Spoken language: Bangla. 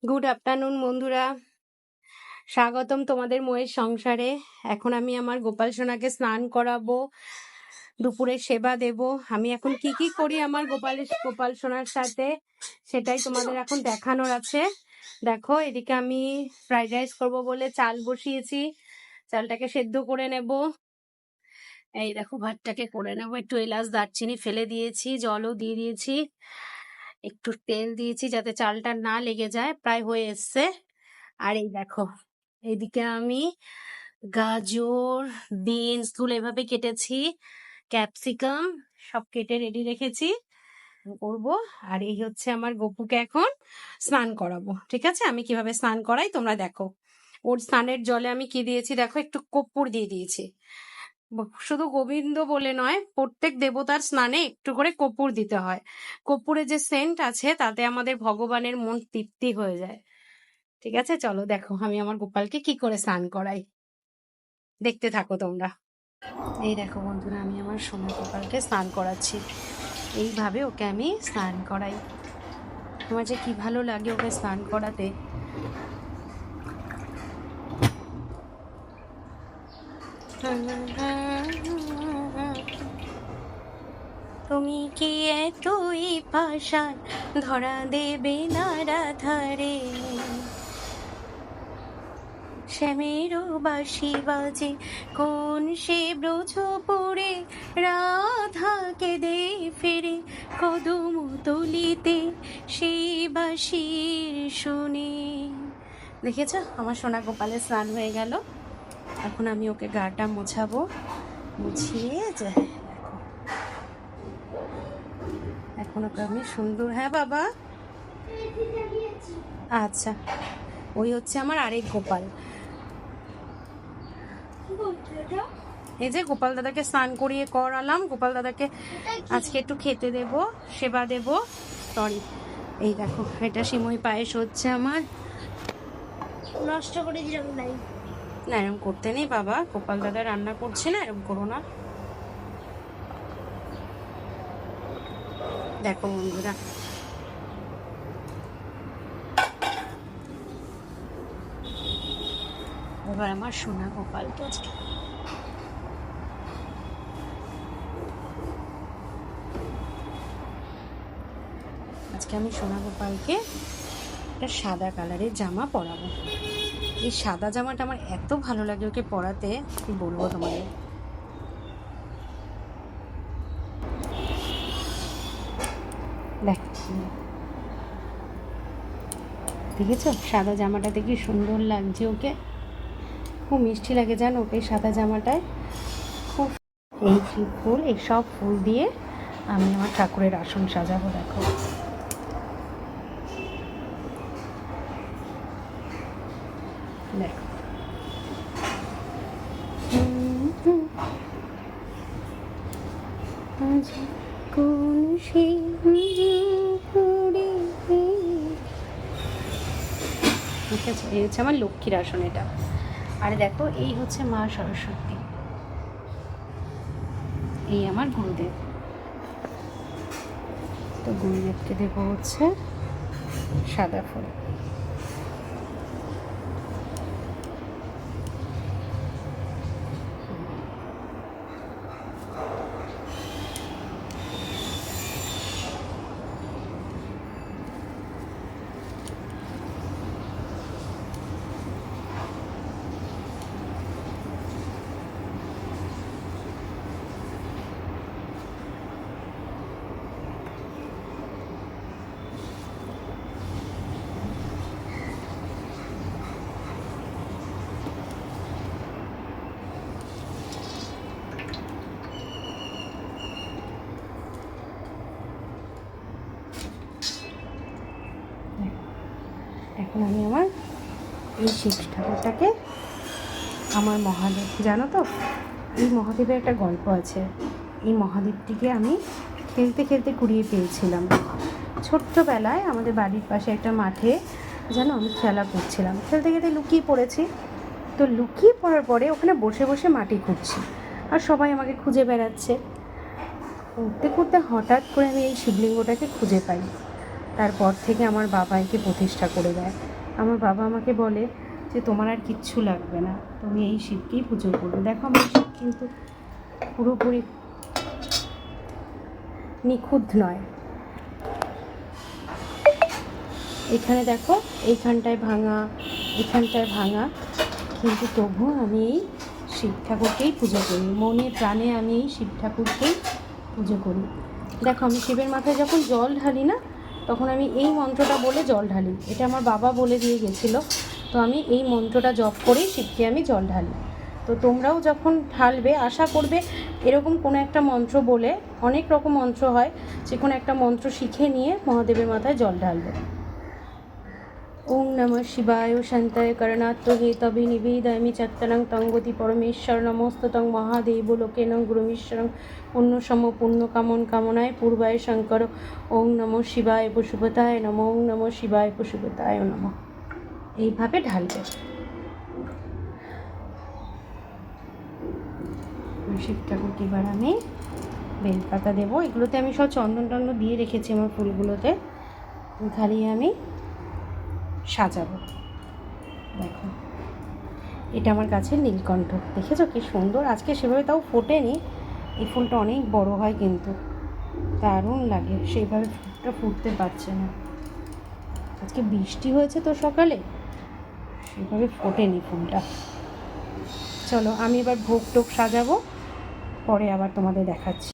গুড আফটারনুন বন্ধুরা, স্বাগতম তোমাদের মোয়ের সংসারে। এখন আমি আমার গোপাল সোনাকে স্নান করাবো, দুপুরে সেবা দেব। আমি এখন কি কি করি আমার গোপাল সোনার সাথে সেটাই তোমাদের এখন দেখানোর আছে। দেখো, এদিকে আমি ফ্রাইড রাইস করবো বলে চাল বসিয়েছি, চালটাকে সেদ্ধ করে নেব। এই দেখো, ভাতটাকে করে নেবো। একটু এলাচ দারচিনি ফেলে দিয়েছি, জলও দিয়ে দিয়েছি, একটু তেল দিয়েছি যাতে চালটা না লেগে যায়। প্রায় হয়ে এসছে। আর এই দেখো, এইদিকে আমি গাজর, বিনস গুলো এভাবে কেটেছি, ক্যাপসিকাম সব কেটে রেডি রেখেছি করবো। আর এই হচ্ছে আমার গপুকে এখন স্নান করাবো। ঠিক আছে, আমি কিভাবে স্নান করাই তোমরা দেখো। ওর স্নানের জলে আমি কি দিয়েছি দেখো, একটু কর্পূর দিয়ে দিয়েছি। শুধু গোবিন্দ বলে নয়, প্রত্যেক দেবতার স্নানে একটু করে কর্পূর দিতে হয়। কর্পূরের যে সেন্ট আছে তাতে আমাদের ভগবানের মন তৃপ্তি হয়ে যায়। ঠিক আছে, চলো দেখো আমি আমার গোপালকে কি করে স্নান করাই, দেখতে থাকো তোমরা। এই দেখো বন্ধুরা, আমি আমার সোনা গোপালকে স্নান করাচ্ছি। এইভাবে ওকে আমি স্নান করাই। তোমার যে কি ভালো লাগে ওকে স্নান করাতে। তুমি কি এতই পাষাণ, ধরা দেবে না রাধারে। শ্যামেরও বাঁশি বাজে কোন সে ব্রজপুরে, রাধাকে দে ফিরে কদম তলিতে সেই বাঁশির শুনে। দেখেছ, আমার সোনা গোপালের স্নান হয়ে গেল। এখন আমি ওকে গাটা মোছাবো, মুছিয়ে দেখো এখন ওকে আমি সুন্দর। হ্যাঁ বাবা, আচ্ছা। ওই হচ্ছে আমার আরেক গোপাল। এই যে গোপাল দাদাকে স্নান করিয়ে করালাম। গোপাল দাদাকে আজকে একটু খেতে দেব, সেবা দেব। সরি, এই দেখো, এটা সিমই পায়েস হচ্ছে আমার। নষ্ট করে দিলাম। না, এরকম করতে নেই বাবা, গোপাল দাদা রান্না করছে না, এরকম করো না। দেখো বন্ধুরা, এবার আমার সোনা গোপালকে আজকে আমি সোনা গোপালকে একটা সাদা কালারের জামা পরাবো। এই সাদা জামাটা আমার এত ভালো লাগে ওকে পরাতে, কি বলবো তোমাদের। দেখেছো সাদা জামাটাতে কি সুন্দর লাগছে ওকে, খুব মিষ্টি লাগে জানো ওকে সাদা জামাটায়। খুব এই ফুল, এই সব ফুল দিয়ে আমি আমার ঠাকুরের আসন সাজাবো। দেখো, দেখো কোন সেই ঠিক আছে, এই হচ্ছে আমার লক্ষ্মীর আসন এটা। আর দেখো, এই হচ্ছে মা সরস্বতী, এই আমার গুরুদেব। তো গুরুদেবকে দেবো হচ্ছে সাদা ফুল। এখন আমি আমার এই শিব ঠাকুরটাকে, আমার মহাদেব জানো তো, এই মহাদেবের একটা গল্প আছে। এই মহাদেবটিকে আমি খেলতে খেলতে কুড়িয়ে পেয়েছিলাম ছোট্টবেলায়। আমাদের বাড়ির পাশে একটা মাঠে যেন আমি খেলা করছিলাম, খেলতে খেলতে লুকিয়ে পড়েছি। তো লুকিয়ে পড়ার পরে ওখানে বসে বসে মাটি খুঁড়ছি, আর সবাই আমাকে খুঁজে বেড়াচ্ছে। করতে করতে হঠাৎ করে আমি এই শিবলিঙ্গটাকে খুঁজে পাই। তারপর থেকে আমার বাবা একে প্রতিষ্ঠা করে দেয়। আমার বাবা আমাকে বলে যে তোমার আর কিচ্ছু লাগবে না, তুমি এই শিবকেই পুজো করবে। দেখো আমার শিব কিন্তু পুরোপুরি নিখুঁত নয়। এখানে দেখো এইখানটায় ভাঙা, এখানটায় ভাঙা, কিন্তু তবুও আমি এই শিব ঠাকুরকেই পুজো করি, মনে প্রাণে আমি এই শিব ঠাকুরকেই পুজো করি। দেখো আমি শিবের মাথায় যখন জল ঢালি না, তখন আমি এই মন্ত্রটা বলে জল ঢালি। এটা আমার বাবা বলে দিয়ে গেছিলো, তো আমি এই মন্ত্রটা জপ করেই শিবকে আমি জল ঢালি। তো তোমরাও যখন ঢালবে আশা করবে এরকম কোনো একটা মন্ত্র বলে, অনেক রকম মন্ত্র হয়, যে কোনো একটা মন্ত্র শিখে নিয়ে মহাদেবের মাথায় জল ঢালবে। ওং নমঃ শিবায় শান্তায় করণাত্মহে তবে নিবেদয়ামি চত্বরং তঙ্গতি পরমেশ্বর নমস্ততং মহাদেব লোকেনং গুরুমেশ্বরং পুণ্যসম পুণ্য কামন কামনায় পূর্বায় শঙ্কর। ওং নমঃ শিবায় পশুপতায় নম, ওং নমঃ শিবায় পশুপতায় নম। এইভাবে ঢালবে। শিব ঠাকুরকে এবার আমি বেলপাতা দেবো। এগুলোতে আমি সব চন্দন টন্দন দিয়ে রেখেছি আমার ফুলগুলোতে, খালি আমি সাজাবো। দেখো এটা আমার গাছের নীলকণ্ঠ, দেখেছো কি সুন্দর, আজকে সেভাবে তাও ফোটেনি। এই ফুলটা অনেক বড় হয় কিন্তু দারুণ লাগে, সেইভাবে ফুলটা ফুটতে পারছে না। আজকে বৃষ্টি হয়েছে তো সকালে, সেভাবে ফোটেনি ফুলটা। চলো আমি এবার ভোগ টোক সাজাবো, পরে আবার তোমাদের দেখাচ্ছি।